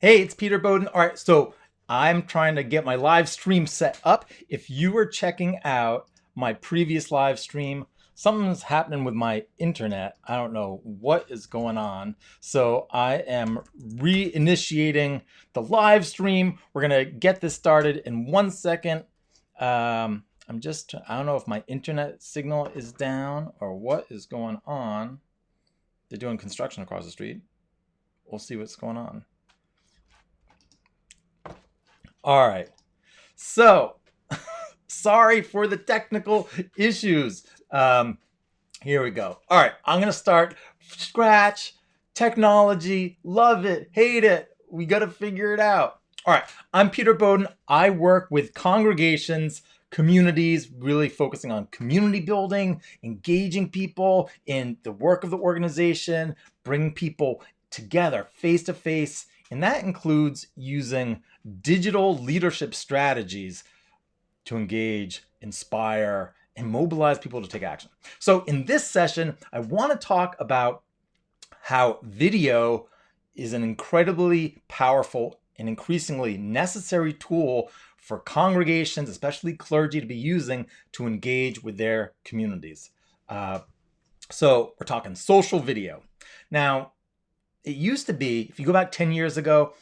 Hey, it's Peter Bowden. All right, so I'm trying to get my live stream set up. If you were checking out my previous live stream, something's happening with my internet. I don't know what is going on. So I am reinitiating the live stream. We're going to get this started in 1 second. I don't know if my internet signal is down or what is going on. They're doing construction across the street. We'll see what's going on. All right. So, sorry for the technical issues. Here we go. All right, I'm gonna start scratch. Technology, love it, hate it. We got to figure it out. All right, I'm Peter Bowden. I work with congregations, communities, really focusing on community building, engaging people in the work of the organization, bringing people together face to face, and that includes using digital leadership strategies to engage, inspire, and mobilize people to take action. So, in this session, I want to talk about how video is an incredibly powerful and increasingly necessary tool for congregations, especially clergy, to be using to engage with their communities. So, we're talking social video. Now, it used to be, if you go back 10 years ago,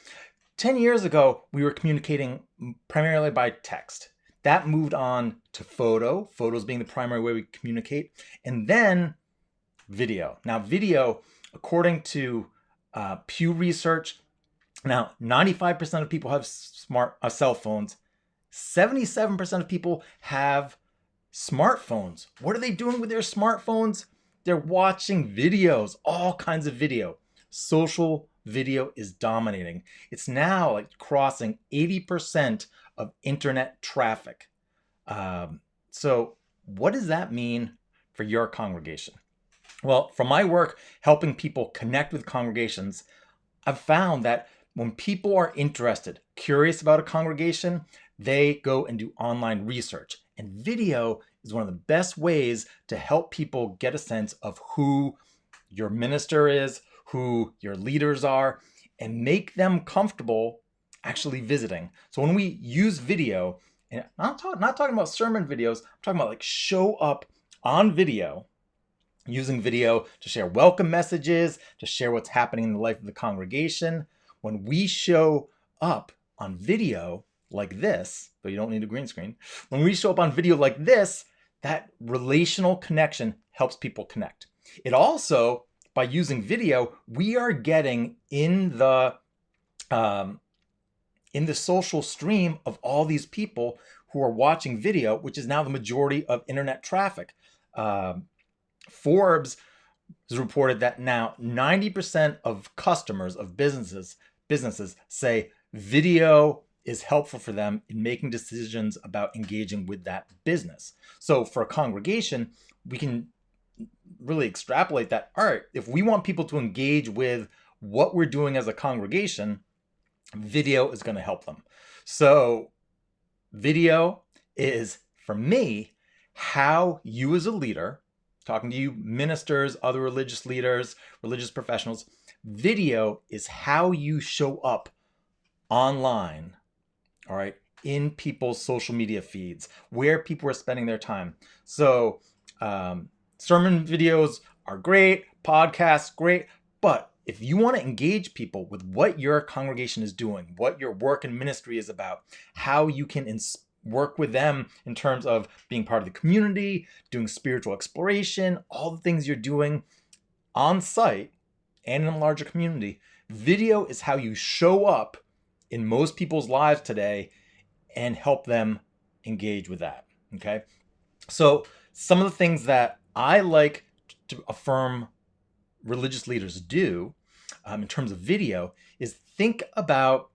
we were communicating primarily by text. That moved on to photos being the primary way we communicate, and then video. Now, video, according to Pew Research, now 95% of people have cell phones. 77% of people have smartphones. What are they doing with their smartphones? They're watching videos, all kinds of video. Social video is dominating. It's now like crossing 80% of internet traffic. So, what does that mean for your congregation? Well, from my work helping people connect with congregations, I've found that when people are interested, curious about a congregation, they go and do online research. And video is one of the best ways to help people get a sense of who your minister is, who your leaders are, and make them comfortable actually visiting. So when we use video, and not talking about sermon videos, I'm talking about like show up on video, using video to share welcome messages, to share what's happening in the life of the congregation. When we show up on video like this, but you don't need a green screen, when we show up on video like this, that relational connection helps people connect. It also, by using video, we are getting um, in the social stream of all these people who are watching video, which is now the majority of internet traffic. Forbes has reported that now 90% of customers of businesses say video is helpful for them in making decisions about engaging with that business. So for a congregation, we can really extrapolate that. All right, if we want people to engage with what we're doing as a congregation, video is going to help them. So video is, for me, how you as a leader, talking to you ministers, other religious leaders, religious professionals, video is how you show up online, all right, in people's social media feeds, where people are spending their time. So sermon videos are great, podcasts great, but if you want to engage people with what your congregation is doing, what your work and ministry is about, how you can work with them in terms of being part of the community, doing spiritual exploration, all the things you're doing on site and in a larger community, video is how you show up in most people's lives today and help them engage with that. Okay. So, some of the things that I like to affirm religious leaders do in terms of video is think about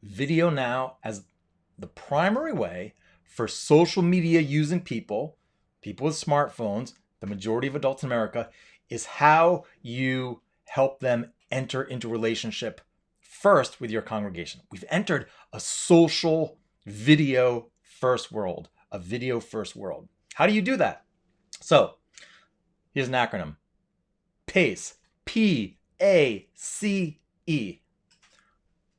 video now as the primary way for social media using people with smartphones, the majority of adults in America, is how you help them enter into relationship first with your congregation. We've entered a social video first world, a video first world. How do you do that? So here's an acronym: PACE, PACE.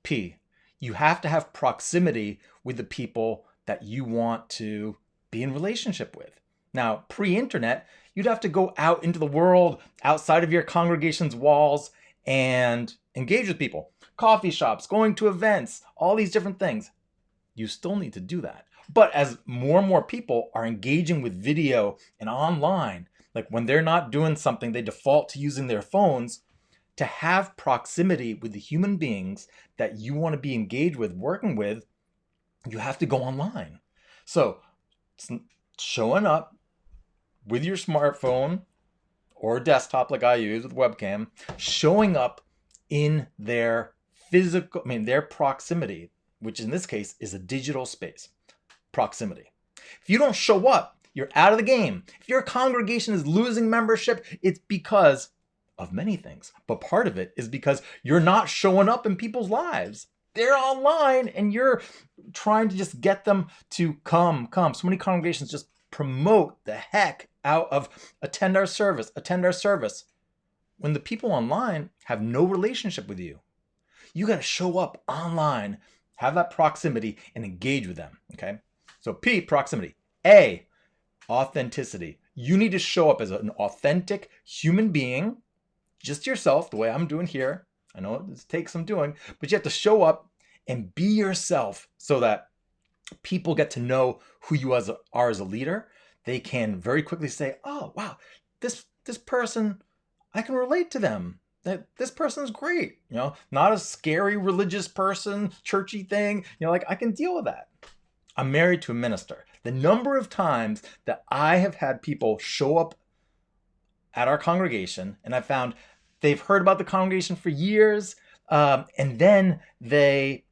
P, you have to have proximity with the people that you want to be in relationship with. Now, pre-internet, you'd have to go out into the world outside of your congregation's walls and engage with people. Coffee shops, going to events, all these different things. You still need to do that. But as more and more people are engaging with video and online, like when they're not doing something, they default to using their phones. To have proximity with the human beings that you want to be engaged with, working with, you have to go online. So showing up with your smartphone or desktop like I use with webcam, showing up in their their proximity, which in this case is a digital space. Proximity. If you don't show up, you're out of the game. If your congregation is losing membership, it's because of many things, but part of it is because you're not showing up in people's lives. They're online and you're trying to just get them to come. So many congregations just promote the heck out of attend our service. When the people online have no relationship with you. You got to show up online, have that proximity, and engage with them, okay? So P, proximity. A, authenticity. You need to show up as an authentic human being, just yourself, the way I'm doing here. I know it takes some doing, but you have to show up and be yourself so that people get to know who you are as a leader. They can very quickly say, oh, wow, this person, I can relate to them. This person's great, not a scary religious person, churchy thing, like I can deal with that. I'm married to a minister. The number of times that I have had people show up at our congregation and I found they've heard about the congregation for years, and then they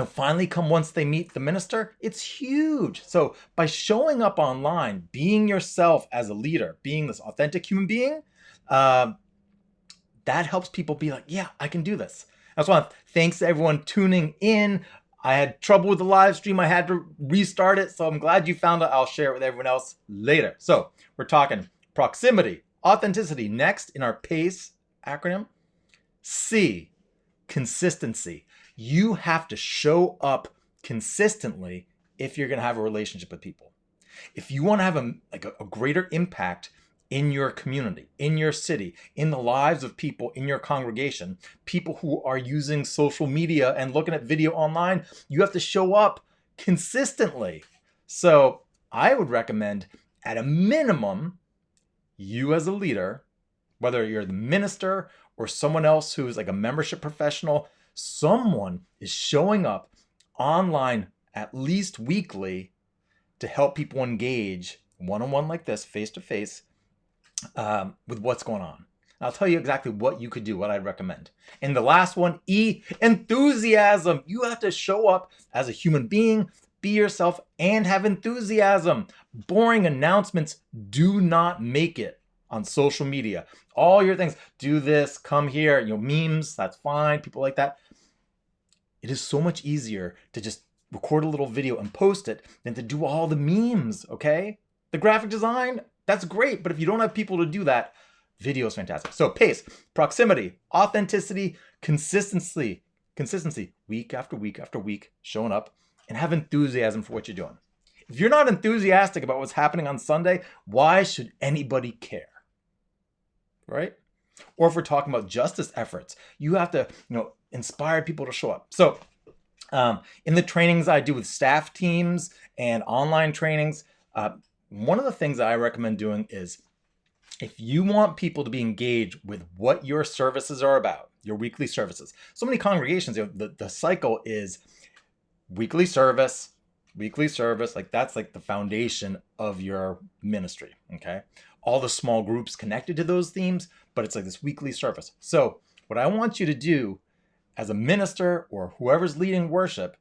finally come once they meet the minister. It's huge. So by showing up online, being yourself as a leader, being this authentic human being, that helps people be like, yeah, I can do this. That's why thanks to everyone tuning in. I had trouble with the live stream. I had to restart it. So I'm glad you found it. I'll share it with everyone else later. So we're talking proximity, authenticity. Next in our PACE acronym, C, consistency. You have to show up consistently if you're going to have a relationship with people. If you want to have a greater impact in your community, in your city, in the lives of people in your congregation, people who are using social media and looking at video online, you have to show up consistently. So I would recommend, at a minimum, you as a leader, whether you're the minister or someone else who's like a membership professional, someone is showing up online at least weekly to help people engage one-on-one like this, face-to-face, with what's going on. I'll tell you exactly what you could do, what I'd recommend. And the last one, E, enthusiasm. You have to show up as a human being, be yourself, and have enthusiasm. Boring announcements do not make it on social media. All your things, do this, come here, memes, that's fine, people like that. It is so much easier to just record a little video and post it than to do all the memes, okay? The graphic design, that's great, but if you don't have people to do that, video is fantastic. So PACE, proximity, authenticity, consistency, week after week after week, showing up, and have enthusiasm for what you're doing. If you're not enthusiastic about what's happening on Sunday, why should anybody care? Right? Or if we're talking about justice efforts, you have to, inspire people to show up. So in the trainings I do with staff teams and online trainings, one of the things that I recommend doing is, if you want people to be engaged with what your services are about, your weekly services. So many congregations, the cycle is weekly service, like that's like the foundation of your ministry, okay? All the small groups connected to those themes, but it's like this weekly service. So what I want you to do as a minister or whoever's leading worship,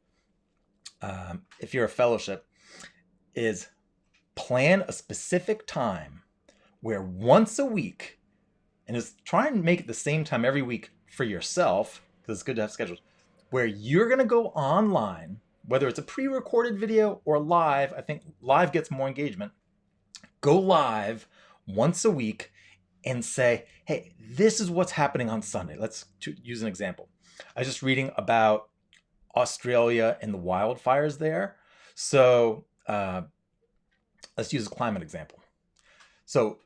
if you're a fellowship, is plan a specific time where once a week, and just try and make it the same time every week for yourself, because it's good to have schedules, where you're going to go online, whether it's a pre-recorded video or live. I think live gets more engagement. Go live once a week and say, hey, this is what's happening on Sunday. Let's use an example. I was just reading about Australia and the wildfires there. So let's use a climate example. So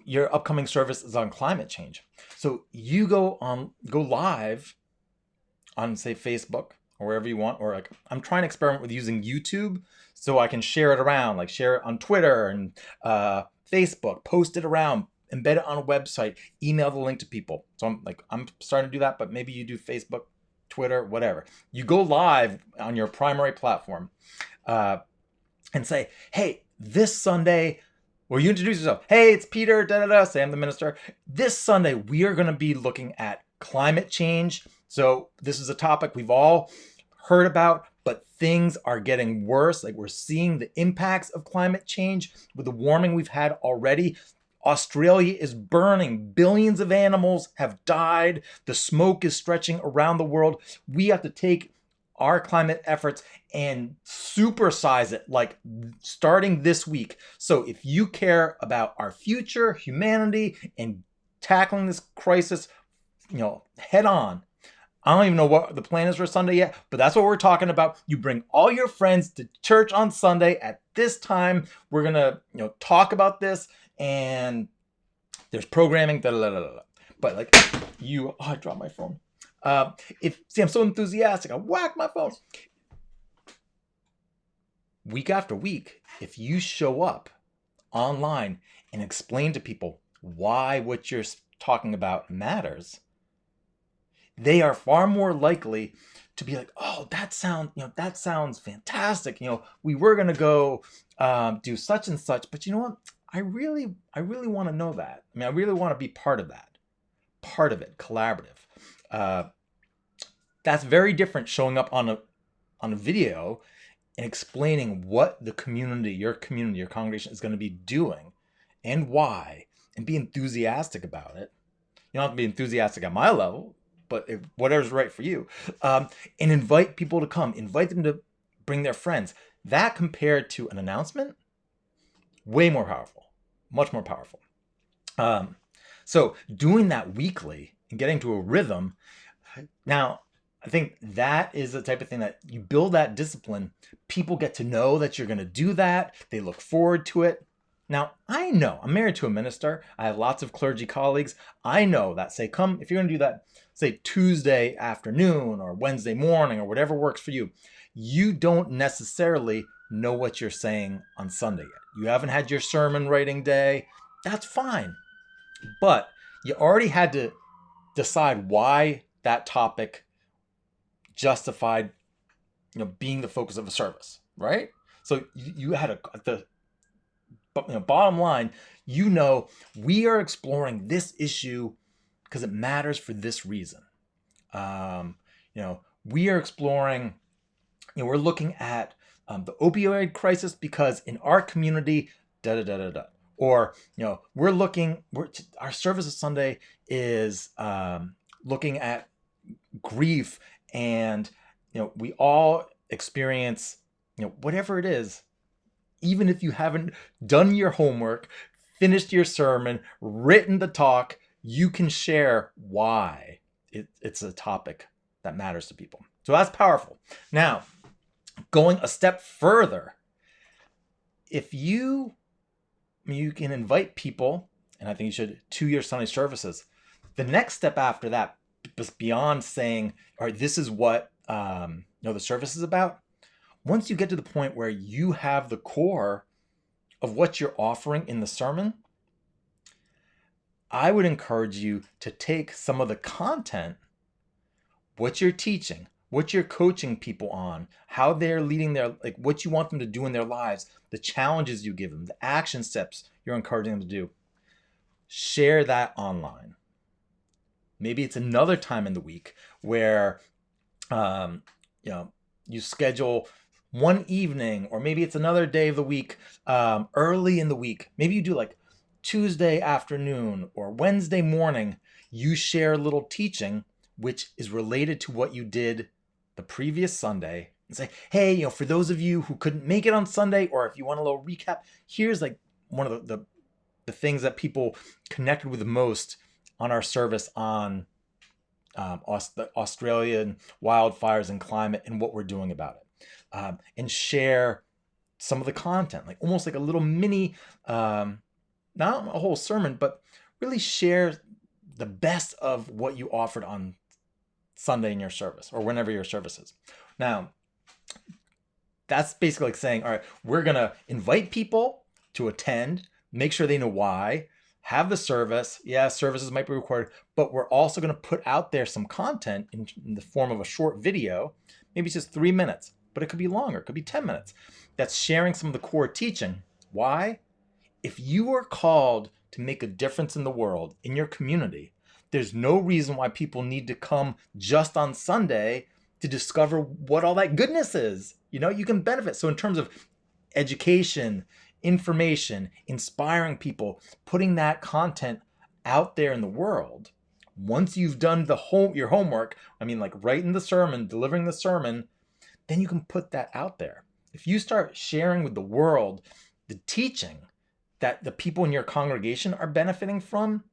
your upcoming service is on climate change. So you go live on, say, Facebook or wherever you want, or like I'm trying to experiment with using YouTube so I can share it around, like share it on Twitter and Facebook, post it around, embed it on a website, email the link to people. So I'm starting to do that, but maybe you do Facebook, Twitter, whatever. You go live on your primary platform and say, hey, this Sunday, or you introduce yourself. Hey, it's Peter, say I'm the minister. This Sunday, we are going to be looking at climate change. So this is a topic we've all heard about, but things are getting worse. Like, we're seeing the impacts of climate change with the warming we've had already. Australia is burning. Billions of animals have died. The smoke is stretching around the world. We have to take our climate efforts and supersize it, like starting this week. So if you care about our future, humanity, and tackling this crisis, head on. I don't even know what the plan is for Sunday yet, but that's what we're talking about. You bring all your friends to church on Sunday at this time. We're gonna, talk about this, and there's programming. But like I dropped my phone. I'm so enthusiastic. I whacked my phone. Week after week, if you show up online and explain to people why what you're talking about matters, they are far more likely to be like, oh, that sounds fantastic. We were gonna go do such and such, but you know what? I really want to know that. I really want to be part of that, part of it, collaborative. That's very different showing up on a video and explaining what the community, your congregation is going to be doing and why, and be enthusiastic about it. You don't have to be enthusiastic at my level, but whatever's right for you. And invite people to come, invite them to bring their friends. That, compared to an announcement, way more powerful, much more powerful. So doing that weekly and getting to a rhythm. Now, I think that is the type of thing that you build that discipline. People get to know that you're going to do that. They look forward to it. Now, I know I'm married to a minister. I have lots of clergy colleagues. I know that say, come, if you're going to do that, say Tuesday afternoon or Wednesday morning or whatever works for you, you don't necessarily know what you're saying on Sunday yet. You haven't had your sermon writing day. That's fine. But you already had to decide why that topic justified, being the focus of a service, right? So you had the bottom line, we are exploring this issue because it matters for this reason. We are exploring, we're looking at the opioid crisis because in our community, Or, our service of Sunday is looking at grief, and we all experience whatever it is. Even if you haven't done your homework, finished your sermon, written the talk, you can share why it's a topic that matters to people. So that's powerful. Now, going a step further, if you can invite people, and I think you should, to your Sunday services. The next step after that, beyond saying, all right, this is what the service is about. Once you get to the point where you have the core of what you're offering in the sermon, I would encourage you to take some of the content, what you're teaching, what you're coaching people on, how they're leading what you want them to do in their lives, the challenges you give them, the action steps you're encouraging them to do. Share that online. Maybe it's another time in the week where, you schedule one evening, or maybe it's another day of the week, early in the week. Maybe you do like Tuesday afternoon or Wednesday morning. You share a little teaching which is related to what you did the previous Sunday, and say, hey, for those of you who couldn't make it on Sunday, or if you want a little recap, here's like one of the things that people connected with the most on our service on the Australian wildfires and climate and what we're doing about it, and share some of the content, like almost like a little mini, not a whole sermon, but really share the best of what you offered on Sunday in your service or whenever your service is. Now, that's basically like saying, all right, we're going to invite people to attend, make sure they know why, have the service. Yeah, services might be recorded, but we're also going to put out there some content in the form of a short video. Maybe it's just 3 minutes, but it could be longer. It could be 10 minutes. That's sharing some of the core teaching. Why? If you are called to make a difference in the world, in your community, there's no reason why people need to come just on Sunday to discover what all that goodness is. You know, you can benefit. So in terms of education, information, inspiring people, putting that content out there in the world, once you've done your homework, I mean, like writing the sermon, delivering the sermon, then you can put that out there. If you start sharing with the world the teaching that the people in your congregation are benefiting from,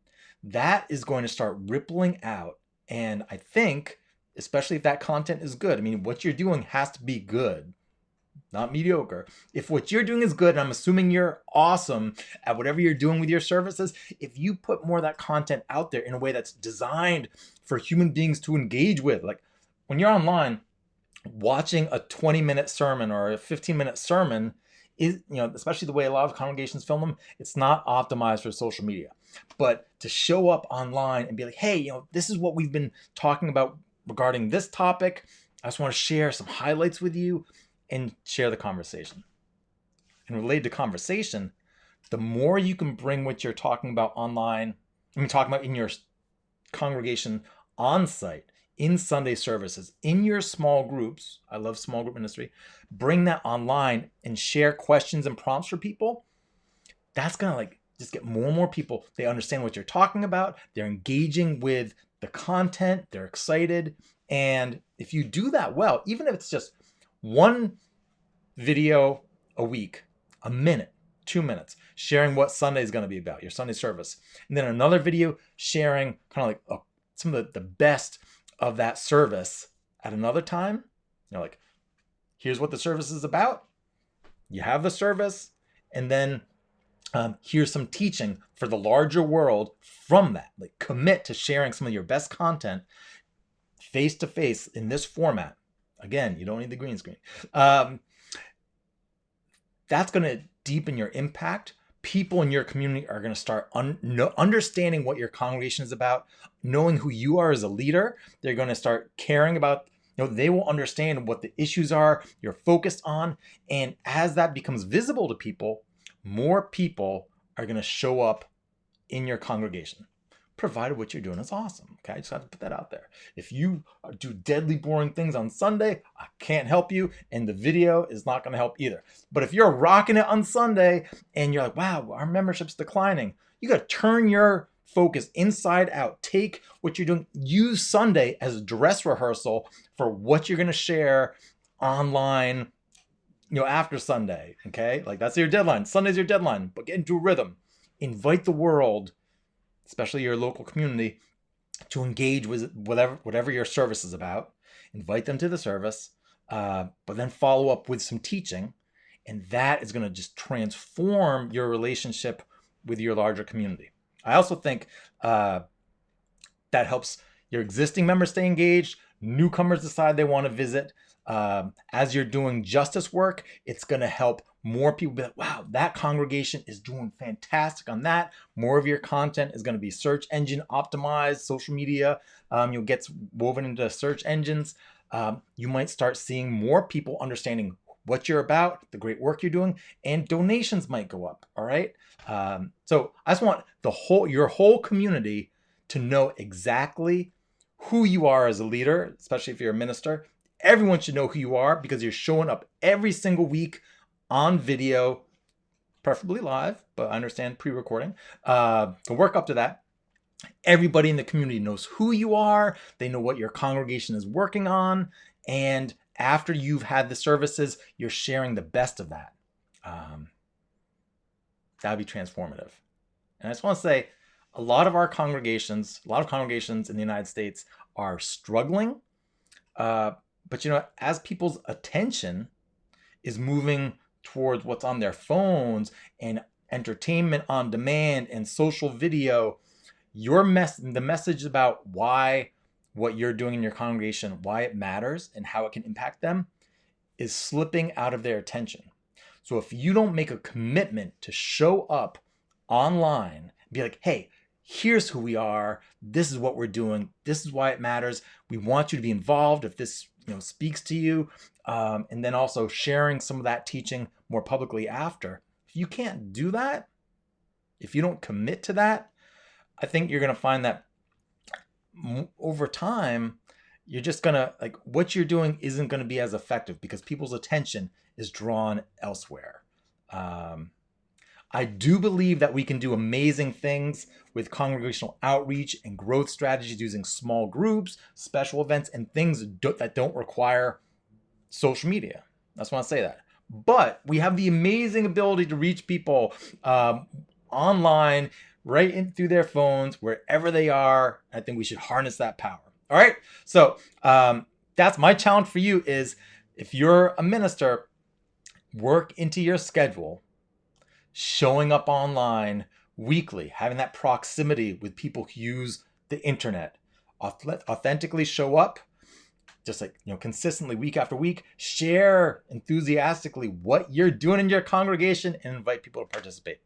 that is going to start rippling out. And I think, especially if that content is good, I mean, what you're doing has to be good, not mediocre. If what you're doing is good, and I'm assuming you're awesome at whatever you're doing with your services, if you put more of that content out there in a way that's designed for human beings to engage with, like when you're online, watching a 20-minute sermon or a 15-minute sermon is, you know, especially the way a lot of congregations film them, it's not optimized for social media. But to show up online and be like, hey, you know, this is what we've been talking about regarding this topic. I just want to share some highlights with you and share the conversation. And related to conversation, the more you can bring what you're talking about online, talking about in your congregation on site, in Sunday services, in your small groups. I love small group ministry. Bring that online and share questions and prompts for people. That's going to like just get more and more people. They understand what you're talking about. They're engaging with the content. They're excited. And if you do that well, even if it's just one video a week, a minute, 2 minutes, sharing what Sunday is going to be about, your Sunday service. And then another video sharing kind of like some of the best of that service at another time. You know, like, here's what the service is about. You have the service, and then here's some teaching for the larger world from that. Like, commit to sharing some of your best content face to face in this format. Again, you don't need the green screen. That's going to deepen your impact. People in your community are going to start understanding what your congregation is about, knowing who you are as a leader. They're going to start caring about, you know, they will understand what the issues are you're focused on. And as that becomes visible to people, more people are going to show up in your congregation, provided what you're doing is awesome. Okay, I just have to put that out there. If you do deadly boring things on Sunday, I can't help you, and the video is not going to help either. But if you're rocking it on Sunday and you're like, wow, our membership's declining, you got to turn your focus inside out. Take what you're doing, use Sunday as a dress rehearsal for what you're going to share online, you know, after Sunday. Okay, like that's your deadline. Sunday's your deadline, but get into a rhythm. Invite the world, especially your local community, to engage with whatever your service is about. Invite them to the service, but then follow up with some teaching, and that is going to just transform your relationship with your larger community. I also think that helps your existing members stay engaged. Newcomers decide they want to visit. As you're doing justice work, it's going to help more people be like, wow, that congregation is doing fantastic on that. More of your content is going to be search engine optimized, social media. You'll get woven into search engines. You might start seeing more people understanding what you're about, the great work you're doing, and donations might go up. All right. So I just want your whole community to know exactly who you are as a leader, especially if you're a minister. Everyone should know who you are because you're showing up every single week on video, preferably live, but I understand pre-recording. To work up to that, everybody in the community knows who you are. They know what your congregation is working on. And after you've had the services, you're sharing the best of that. That'd be transformative. And I just want to say, a lot of congregations in the United States are struggling. But as people's attention is moving towards what's on their phones and entertainment on demand and social video, the message about why what you're doing in your congregation, why it matters and how it can impact them, is slipping out of their attention. So if you don't make a commitment to show up online, be like, hey, here's who we are, this is what we're doing, this is why it matters, we want you to be involved if this speaks to you, and then also sharing some of that teaching more publicly after. If you can't do that, if you don't commit to that, I think you're going to find that over time, you're just going to, what you're doing isn't going to be as effective because people's attention is drawn elsewhere. I do believe that we can do amazing things with congregational outreach and growth strategies using small groups, special events, and things that don't require social media. I just want to say that. But we have the amazing ability to reach people online, right in through their phones, wherever they are. I think we should harness that power. All right. So that's my challenge for you is, if you're a minister, work into your schedule, showing up online weekly, having that proximity with people who use the internet, authentically show up, just consistently week after week, share enthusiastically what you're doing in your congregation and invite people to participate.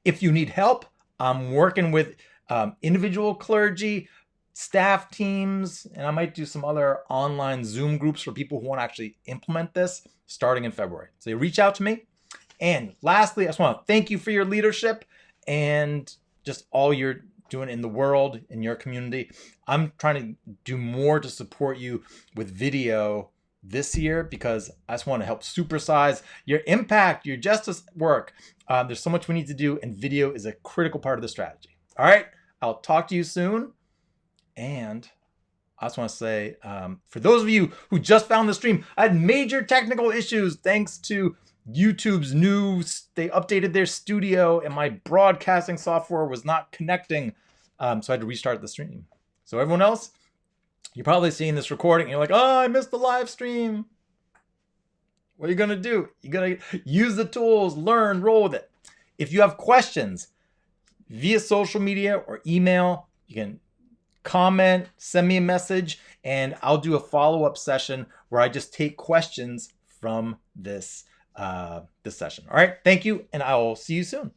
If you need help, I'm working with individual clergy, staff teams, and I might do some other online Zoom groups for people who want to actually implement this starting in February. So you reach out to me. And lastly, I just want to thank you for your leadership and just all you're doing in the world, in your community. I'm trying to do more to support you with video this year because I just want to help supersize your impact, your justice work. There's so much we need to do, and video is a critical part of the strategy. All right, I'll talk to you soon. And I just want to say, for those of you who just found the stream, I had major technical issues thanks to YouTube's they updated their studio and my broadcasting software was not connecting. So I had to restart the stream. So everyone else, you're probably seeing this recording and you're like, oh, I missed the live stream. What are you going to do? You're going to use the tools, learn, roll with it. If you have questions via social media or email, you can comment, send me a message, and I'll do a follow-up session where I just take questions from this session. All right, thank you, and I will see you soon.